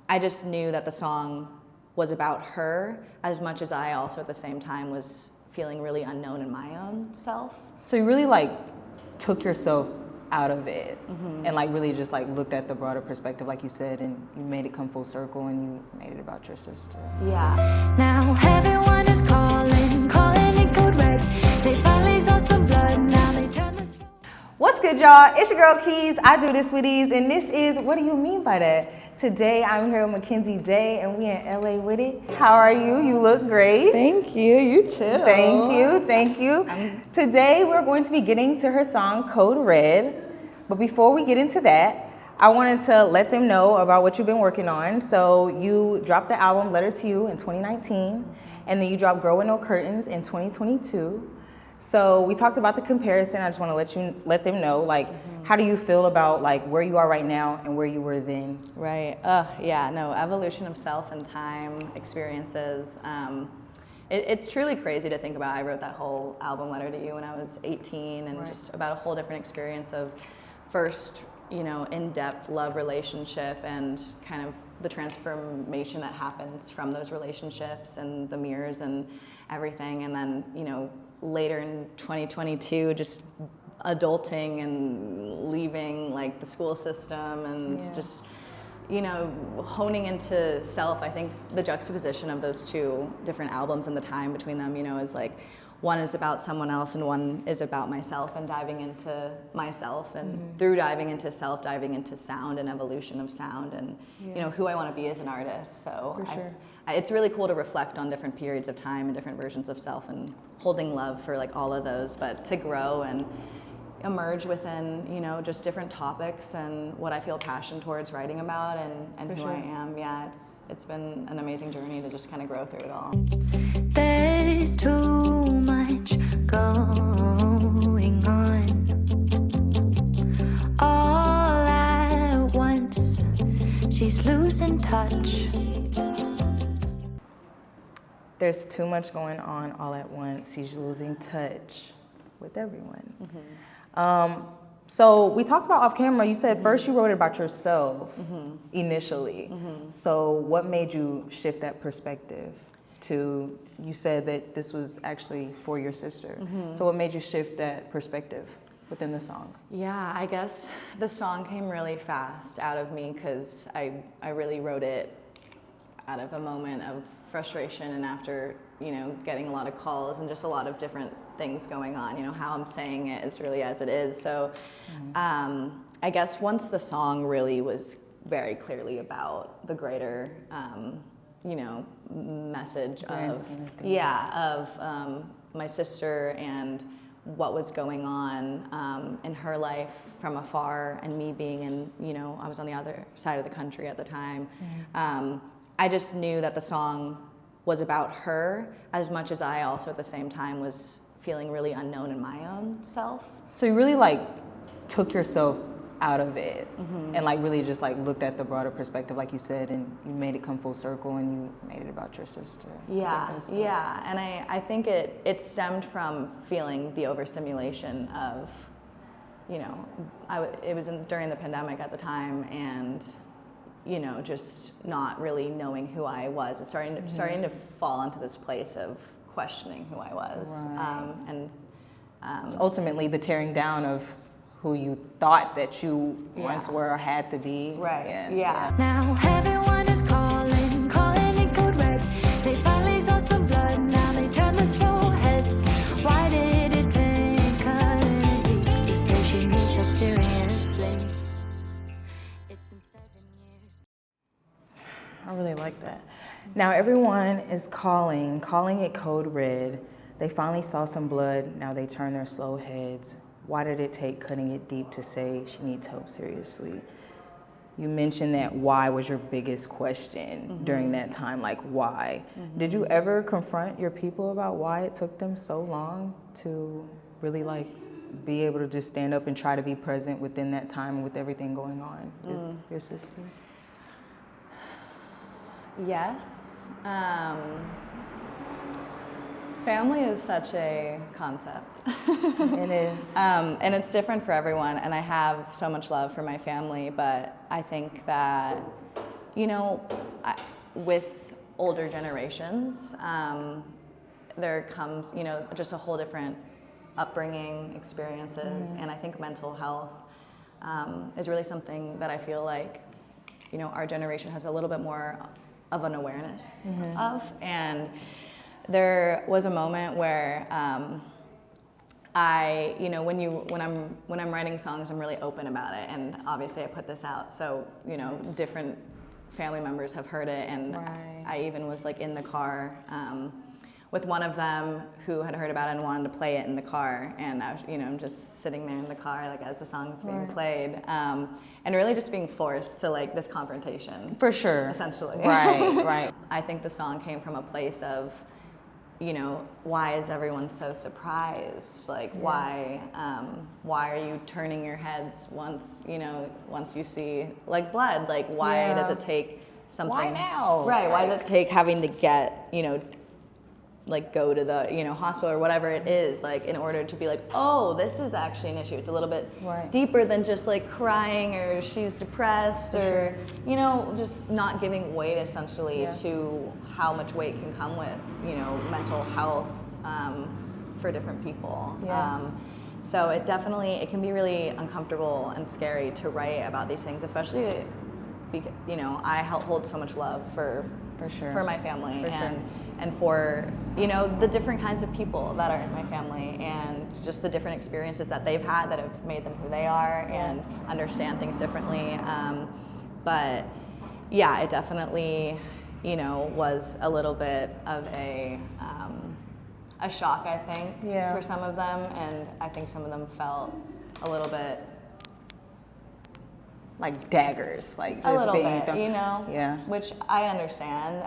I just knew that the song was about her as much as I also at the same time was feeling really unknown in my own self. So you really like took yourself out of it and like really just like looked at the broader perspective, like you said, and you made it come full circle and you made it about your sister. Yeah. Now everyone is calling it code red. They finally saw some blood, now they turn this. What's good, y'all? It's your girl Keys. I do this with ease, and this is What Do You Mean By That? Today I'm here with Mackenzie Day, and we in LA with it. How are you? You look great. Thank you. You too. Thank you. Thank you. Today we're going to be getting to her song Code Red. But before we get into that, I wanted to let them know about what you've been working on. So you dropped the album Letter to You in 2019, and then you dropped Girl With No Curtains in 2022. So we talked about the comparison. I just want to let them know, like, how do you feel about like where you are right now and where you were then? Right. Yeah. No. Evolution of self and time experiences. It's truly crazy to think about. I wrote that whole album Letter to You when I was 18, and just about a whole different experience of first, in-depth love relationship and kind of the transformation that happens from those relationships and the mirrors and everything, and then later in 2022 just adulting and leaving like the school system and just honing into self. I think the juxtaposition of those two different albums and the time between them is like one is about someone else and one is about myself, and diving into myself, and through diving into self, diving into sound and evolution of sound, and who I want to be as an artist. So it's really cool to reflect on different periods of time and different versions of self, and holding love for like all of those, but to grow and emerge within just different topics and what I feel passion towards writing about, and who I am. Yeah, it's been an amazing journey to just kind of grow through it all. There's too much going on all at once. She's losing touch. There's too much going on all at once. She's losing touch with everyone. So we talked about off camera, you said first you wrote it about yourself initially. So what made you shift that perspective to, you said that this was actually for your sister. So what made you shift that perspective within the song? Yeah, I guess the song came really fast out of me because I really wrote it out of a moment of frustration, and after getting a lot of calls and just a lot of different things going on, how I'm saying it is really as it is. So I guess once the song really was very clearly about the greater message of my sister and what was going on in her life from afar, and me being in, I was on the other side of the country at the time. I just knew that the song was about her as much as I also at the same time was feeling really unknown in my own self. So you really like took yourself out of it and like really just like looked at the broader perspective, like you said, and you made it come full circle and you made it about your sister. Yeah. And I think it stemmed from feeling the overstimulation of, it was during the pandemic at the time, and just not really knowing who I was. It's starting to fall into this place of questioning who I was. Right. So ultimately the tearing down of who you thought that you once were or had to be. Right. Now everyone is calling it code red. They finally saw some blood, now they turn the slow heads. Why did it take her deep to say she needs help seriously? It's been 7 years. I really like that. Now everyone is calling it code red. They finally saw some blood, now they turn their slow heads. Why did it take cutting it deep to say she needs help seriously? You mentioned that why was your biggest question during that time, like why? Did you ever confront your people about why it took them so long to really like be able to just stand up and try to be present within that time with everything going on with your sister? Yes. Family is such a concept. It is. And it's different for everyone, and I have so much love for my family, but I think that you know, with older generations, there comes, you know, just a whole different upbringing, experiences, and I think mental health is really something that I feel like, you know, our generation has a little bit more of an awareness of. And there was a moment where you know, when I'm writing songs, I'm really open about it, and obviously I put this out, so, you know, different family members have heard it, and I even was like in the car with one of them who had heard about it and wanted to play it in the car, and I was, you know, I'm just sitting there in the car like as the song's being played, and really just being forced to like this confrontation. For sure. Essentially. Right. I think the song came from a place of, you know, why is everyone so surprised? Like, why are you turning your heads once you see like blood? Like, why does it take something? Why now? Right. Why does it take having to get, you know, like go to the, you know, hospital or whatever it is, like in order to be like, oh, this is actually an issue. It's a little bit deeper than just like crying or she's depressed or, you know, just not giving weight essentially to how much weight can come with, you know, mental health for different people. So it can be really uncomfortable and scary to write about these things, especially because, you know, I hold so much love for my family and for, you know, the different kinds of people that are in my family and just the different experiences that they've had that have made them who they are and understand things differently. But yeah, it definitely, you know, was a little bit of a shock, I think, for some of them, and I think some of them felt a little bit like daggers, like just a little being bit, you know, which I understand.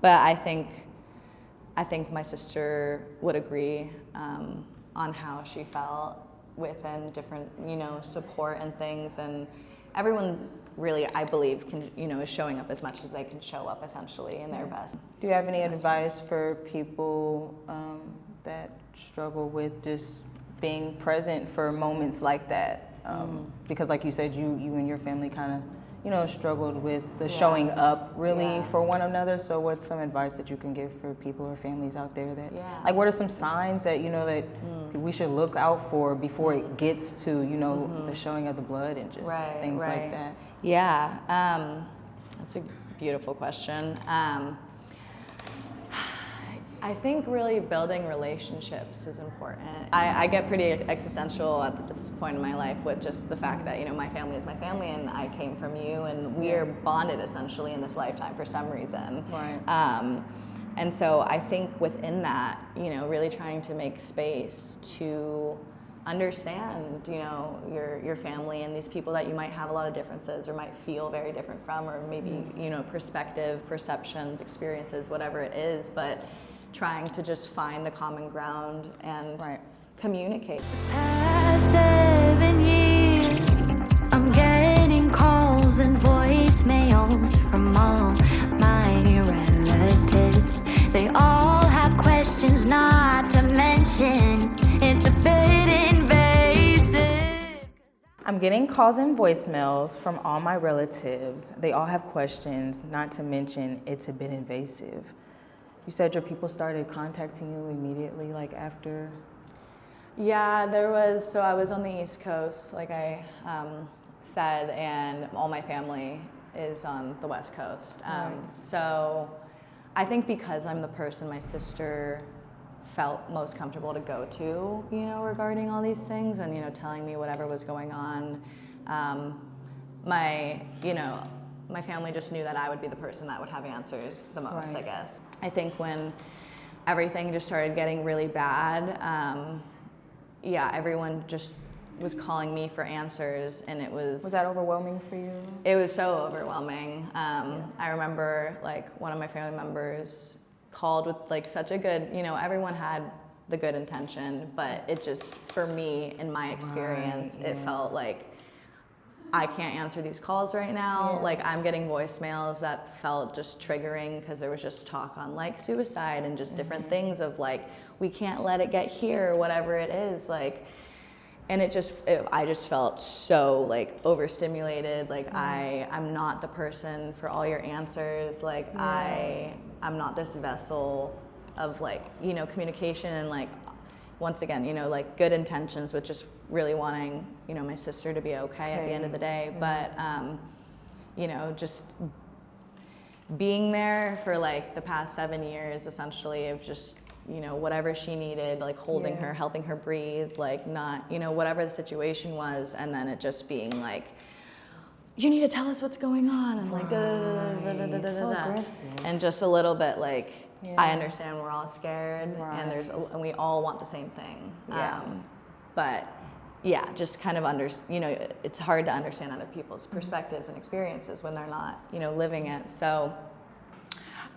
But I think my sister would agree on how she felt within different, you know, support and things, and everyone really, I believe, can, you know, is showing up as much as they can show up essentially in their best. Do you have any advice for people that struggle with just being present for moments like that? Because like you said, you and your family kind of, you know, struggled with the showing up really for one another. So what's some advice that you can give for people or families out there that, like, what are some signs that, you know, that we should look out for before it gets to, you know, the showing of the blood and just things like that? Yeah, that's a beautiful question. I think really building relationships is important. I get pretty existential at this point in my life with just the fact that, you know, my family is my family and I came from you and we are bonded essentially in this lifetime for some reason. And so I think within that, you know, really trying to make space to understand, you know, your family and these people that you might have a lot of differences or might feel very different from, or maybe, you know, perspective, perceptions, experiences, whatever it is, but trying to just find the common ground and communicate. Past 7 years, I'm getting calls and voicemails from all my relatives. They all have questions, not to mention it's a bit invasive. I'm getting calls and voicemails from all my relatives. They all have questions, not to mention it's a bit invasive. You said your people started contacting you immediately, like after? Yeah, so I was on the East Coast, like I said, and all my family is on the West Coast. So I think because I'm the person my sister felt most comfortable to go to, you know, regarding all these things and, you know, telling me whatever was going on, my family just knew that I would be the person that would have answers the most, I guess. I think when everything just started getting really bad, everyone just was calling me for answers, and it was... Was that overwhelming for you? It was so overwhelming. I remember, like, one of my family members called with, like, such a good, you know, everyone had the good intention, but it just, for me, in my experience, it felt like, I can't answer these calls right now. Like, I'm getting voicemails that felt just triggering because there was just talk on, like, suicide and just different things of, like, we can't let it get here, whatever it is. Like, and I just felt so like overstimulated. Like I'm not the person for all your answers. Like I'm not this vessel of like, you know, communication and like, once again, you know, like good intentions with just really wanting, you know, my sister to be okay at the end of the day. But, you know, just being there for like the past 7 years, essentially, of just, you know, whatever she needed, like holding her, helping her breathe, like not, you know, whatever the situation was. And then it just being like, you need to tell us what's going on. And like, and just a little bit like, I understand we're all scared and we all want the same thing. But yeah, just kind of you know, it's hard to understand other people's perspectives and experiences when they're not, you know, living it. So.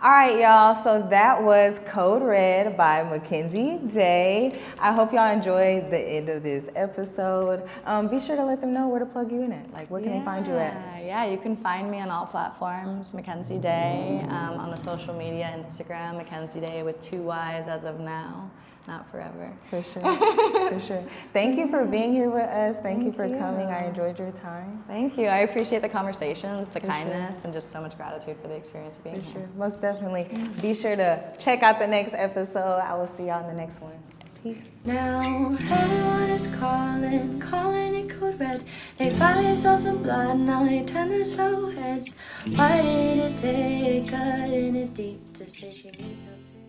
All right, y'all, so that was Code Red by Mackenzie Day. I hope y'all enjoyed the end of this episode. Be sure to let them know where to plug you in at. Like, where can they find you at? Yeah, you can find me on all platforms, Mackenzie Day, on the social media, Instagram, Mackenzie Day with 2 Y's as of now. Not forever. For sure, for sure. Thank you for being here with us. Thank you for coming. I enjoyed your time. Thank you. I appreciate the conversations, the kindness, and just so much gratitude for the experience of being here. Sure, most definitely. Be sure to check out the next episode. I will see y'all in the next one. Peace. Now everyone is calling it code red. They finally saw some blood, now they turn their slow heads. Why did it take cutting it deep to say she needs upset?